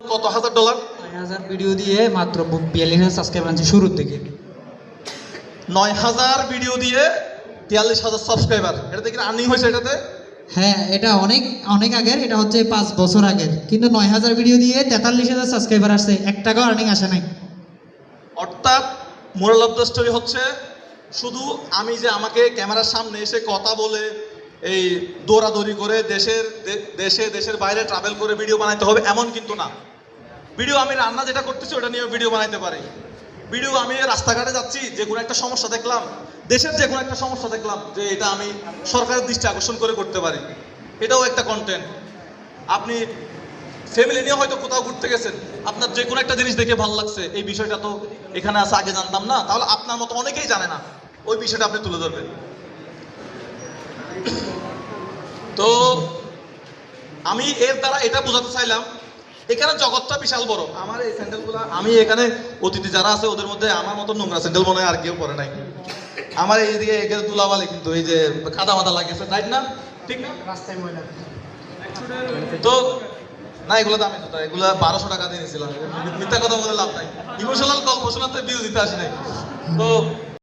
কত হাজার dollar? 9,000 video দিয়ে মাত্র 42,000 সাবস্ক্রাইবার আছে শুরুর থেকে। 9,000 ভিডিও দিয়ে 43,000 সাবস্ক্রাইবার, এটাতে কি আর্নিং হয়েছে? এটাতে হ্যাঁ, এটা অনেক অনেক আগের, এটা হচ্ছে 5 বছর আগের, কিন্তু 9,000 ভিডিও দিয়ে 43,000 সাবস্ক্রাইবার আসছে, 1 টাকাও আর্নিং আসে নাই। অর্থাৎ মোরাল অফ দ্য স্টোরি হচ্ছে, শুধু আমি যে আমাকে ক্যামেরার সামনে এসে কথা বলে এই দৌড়াদৌড়ি করে দেশের বাইরে ট্রাভেল করে ভিডিও বানাইতে হবে এমন কিন্তু না। ভিডিও আমি রান্না যেটা করতেছি ওটা নিয়ে ভিডিও বানাইতে পারি। ভিডিও আমি রাস্তাঘাটে যাচ্ছি, যে কোনো একটা সমস্যা দেখলাম, দেশের যে কোনো একটা সমস্যা দেখলাম, যে এটা আমি সরকারের দৃষ্টি আকর্ষণ করে করতে পারি, এটাও একটা কন্টেন্ট। আপনি ফ্যামিলি নিয়ে হয়তো কোথাও ঘুরতে গেছেন, আপনার যে কোনো একটা জিনিস দেখে ভালো লাগছে, এই বিষয়টা তো এখানে আছে আগে জানতাম না, তাহলে আপনার মতো অনেকেই জানে না, ওই বিষয়টা আপনি তুলে ধরবেন। তো আমি এর দ্বারা এটা বোঝাতে চাইলাম, এখানে জগৎটা বিশাল বড়। আমার এই স্যান্ডেলগুলো, আমি এখানে অতিথি যারা আছে ওদের মধ্যে আমার মতো নোংরা স্যান্ডেল মনে হয় আর কেউ পরে নাই। আমার এইদিকে এখানে তুলাবালি, কিন্তু এই যে কাদা মাদা লাগিয়েছে, রাইট না? ঠিক না? রাস্তায় ময়লা। তো না, এগুলো দামি জুতা, এগুলো 1200 টাকা দিয়ে নিয়েছিলাম। মিথ্যা কথা বলে লাভ নাই, ইমোশনাল গল্প শোনাতে ভিউ দিতে আসি নাই। তো